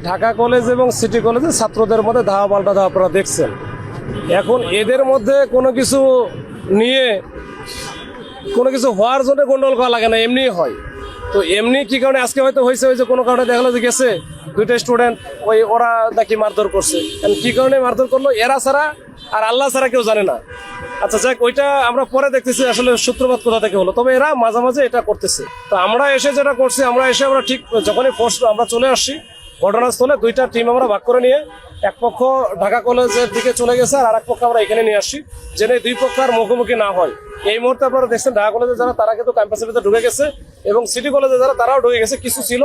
Dhaka college এবং city কলেজে ছাত্রদের মধ্যে ধাওয়া পাল্টা ধাওয়া আপনারা দেখছেন। এখন এদের মধ্যে কোনো কিছু নিয়ে কোনো কিছু হওয়ার জন্য গন্ডগোল করা লাগে না, এমনি হয়। তো এমনি কি কারণে আজকে হয়তো হয়েছে, ওই যে কোনো কারণে দেখালো যে গেছে দুইটা স্টুডেন্ট ওরা নাকি মারধর করছে, কি কারণে মারধর করলো এরা ছাড়া আর আল্লাহ ছাড়া কেউ জানে না। আচ্ছা যাক, ওইটা আমরা পরে দেখতেছি আসলে সূত্রপাত কোথা থেকে হলো, তবে এরা মাঝে মাঝে এটা করতেছে। তো আমরা এসে যেটা করছি, আমরা ঠিক যখনই ফোর্স আমরা চলে আসছি ঘটনাস্থলে, দুইটা টিম আমরা ভাগ করে নিয়ে এক পক্ষ ঢাকা কলেজের দিকে চলে গেছে আর আরেক পক্ষ আমরা এখানে নিয়ে আসছি, যেন দুই পক্ষ আর মুখোমুখি না হয়। এই মুহূর্তে আপনারা দেখছেন ঢাকা কলেজে যারা তারা কিন্তু ক্যাম্পাসের ভিতরে ঢুকে গেছে এবং সিটি কলেজে যারা তারাও ঢুকে গেছে, কিছু ছিল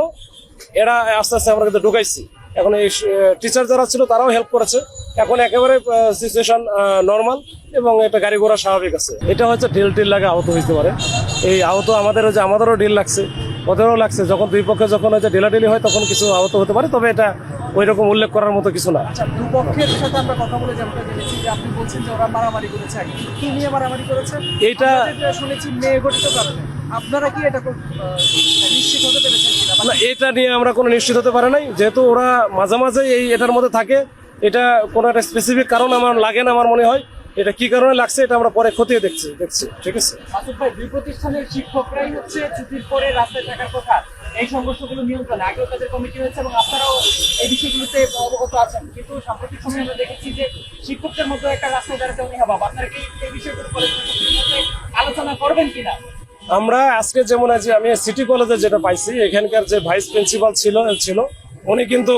এরা আস্তে আস্তে আমরা কিন্তু ঢুকাইছি। এখন এই টিচার যারা ছিল তারাও হেল্প করেছে, এখন একেবারে সিচুয়েশন নর্মাল এবং এটা গাড়ি ঘোড়া স্বাভাবিক আছে। এটা হচ্ছে ঢিল লাগে আহত হইতে পারে, এই আহত আমাদেরও ঢিল লাগছে, ওদেরও লাগছে। যখন দুই পক্ষে যখন হচ্ছে ঢিলাঢিলি হয় তখন কিছু আহত হতে পারে, তবে এটা ওই রকম উল্লেখ করার মতো কিছু না। আচ্ছা, দুপক্ষের সাথে আমরা কথা বলে জানতে পেরেছি যে আপনি বলছেন যে ওরা মারামারি করেছে, কি নিয়ে মারামারি করেছে? এটা শুনেছি মেয়ে গঠিত কারণে। আপনারা কি এটা নিশ্চিত হতে পেরেছেন কিনা? না, এটা নিয়ে আমরা কোনো নিশ্চিত হতে পারি নাই, যেহেতু ওরা মাঝে মাঝে এটার মধ্যে থাকে। এটা কোনো একটা স্পেসিফিক কারণ আমার লাগে না, আমার মনে হয় এটা কি কারণে লাগছে এটা আমরা পরে খতিয়ে দেখছি। ঠিক আছে মাসুদ ভাই, দুই প্রতিষ্ঠানের শিক্ষকরাই হচ্ছে ছুটির পরে রাস্তায় থাকার কথা এই সংঘর্ষগুলো নিয়ন্ত্রণে আগেও তাদের কমিটি হয়েছে এবং আপনারাও এই বিষয়গুলোতে অবগত আছেন, কিন্তু সাম্প্রতিক সময়ে আমরা দেখেছি যে শিক্ষকদের মধ্যে একটা রাস্তায় দাঁড়াতে অনীহা। আপনারা কি এই বিষয়গুলো আলোচনা করবেন কিনা? আমরা আজকে যেমন আছি, আমি সিটি কলেজে যেটা পাইছি, এখানকার যে ভাইস প্রিন্সিপাল ছিল উনি কিন্তু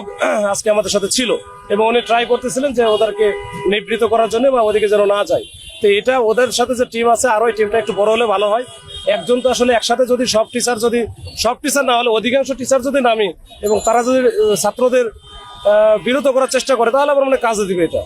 আজকে আমাদের সাথে ছিল এবং উনি ট্রাই করতেছিলেন যে ওদেরকে নিবৃত করার জন্য বা ওদিকে যেন না যায়। তো এটা ওদের সাথে যে টিম আছে আরো, এই টিমটা একটু বড় হলে ভালো হয়। একজন তো আসলে একসাথে যদি সব টিচার না হলে অধিকাংশ টিচার যদি নামি এবং তারা যদি ছাত্রদের বিরত করার চেষ্টা করে, তাহলে আমার মনে কাজে দিবে এটা।